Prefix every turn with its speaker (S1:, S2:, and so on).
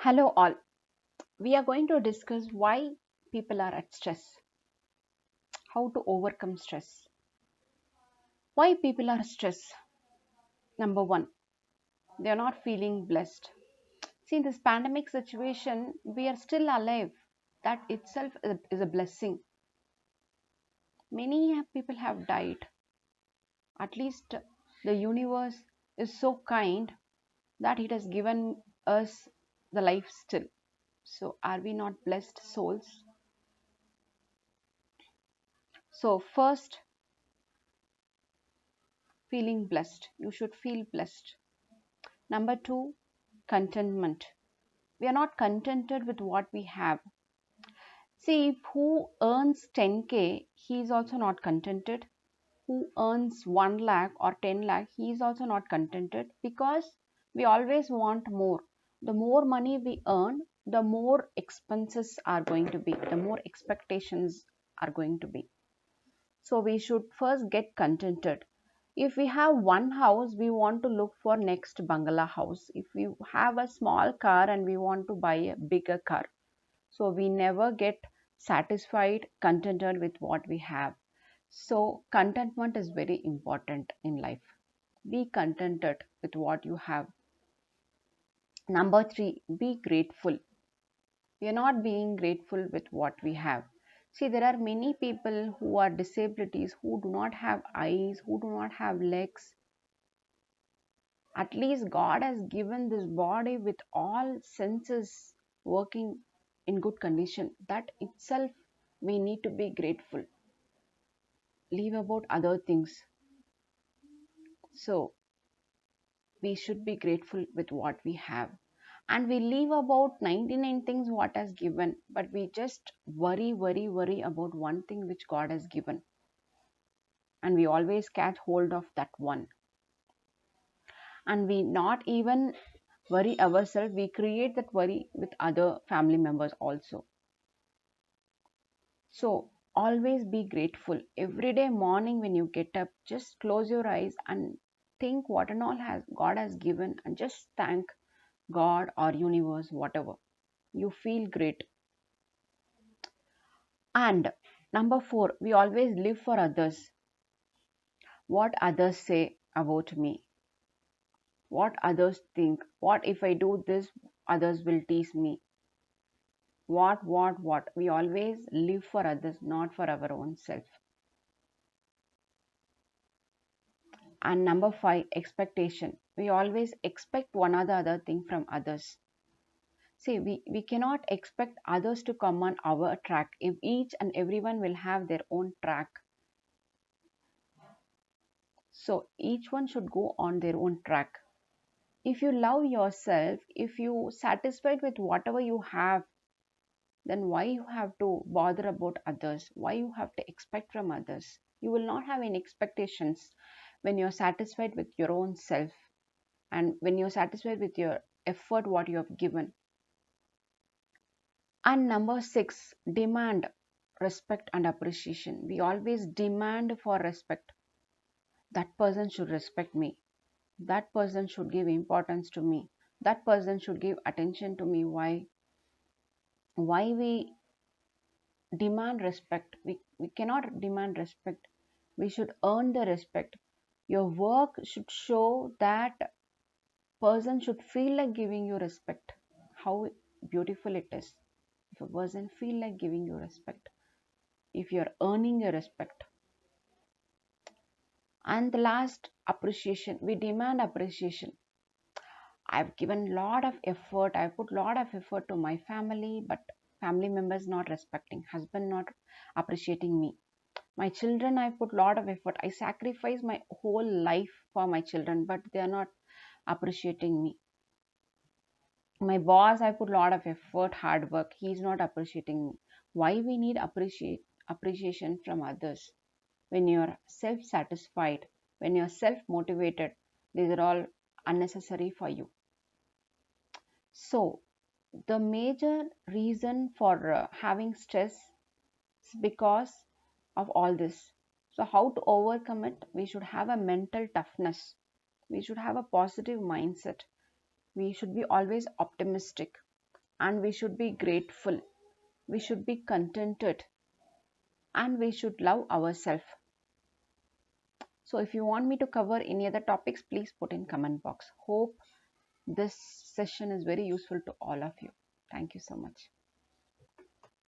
S1: Hello, all. We are going to discuss why people are at stress, how to overcome stress. Why people are stressed? Number one, they are not feeling blessed. See, in this pandemic situation, we are still alive. That itself is a blessing. Many people have died. At least the universe is so kind that it has given us the life still. So, are we not blessed souls? So, first, feeling blessed. You should feel blessed. Number two, contentment. We are not contented with what we have. See, who earns 10k, he is also not contented. Who earns 1 lakh or 10 lakh, he is also not contented because we always want more. The more money we earn, the more expenses are going to be, the more expectations are going to be. So we should first get contented. If we have one house, we want to look for next bungalow house. If we have a small car and we want to buy a bigger car. So we never get satisfied, contented with what we have. So contentment is very important in life. Be contented with what you have. Number three, be grateful. We are not being grateful with what we have. See, there are many people who are disabilities, who do not have eyes, who do not have legs. At least God has given this body with all senses working in good condition. That itself we need to be grateful. Leave about other things. So we should be grateful with what we have. And we leave about 99 things what has given, but we just worry about one thing which God has given, and we always catch hold of that one, and we not even worry ourselves, we create that worry with other family members also. So always be grateful. Every day morning when you get up, just close your eyes and think what and all has God has given, and just thank God or universe, whatever. You feel great. And number four, we always live for others. What others say about me, what others think, what if I do this, others will tease me. What? We always live for others, not for our own self. And number five, expectation. We always expect one or the other thing from others. See, we cannot expect others to come on our track if each and everyone will have their own track. So each one should go on their own track. If you love yourself, if you satisfied with whatever you have, then why you have to bother about others? Why you have to expect from others? You will not have any expectations when you're satisfied with your own self, and when you're satisfied with your effort what you have given. And number six, demand respect and appreciation. We always demand for respect. That person should respect me. That person should give importance to me. That person should give attention to me. Why we demand respect? We cannot demand respect. We should earn the respect. Your work should show that person should feel like giving you respect. How beautiful it is. If a person feel like giving you respect, if you're earning your respect. And the last, appreciation. We demand appreciation. I've given lot of effort. I put lot of effort to my family, but family members not respecting, husband not appreciating me. My children, I put lot of effort. I sacrifice my whole life for my children, but they are not appreciating me. My boss, I put lot of effort, hard work. He is not appreciating me. Why we need appreciation from others? When you're self-satisfied, when you're self-motivated, these are all unnecessary for you. So, the major reason for having stress is because of all this. So, how to overcome it? We should have a mental toughness. We should have a positive mindset. We should be always optimistic. and we should be grateful, we should be contented, and we should love ourselves. So if you want me to cover any other topics, please put in comment box. Hope this session is very useful to all of you. Thank you so much.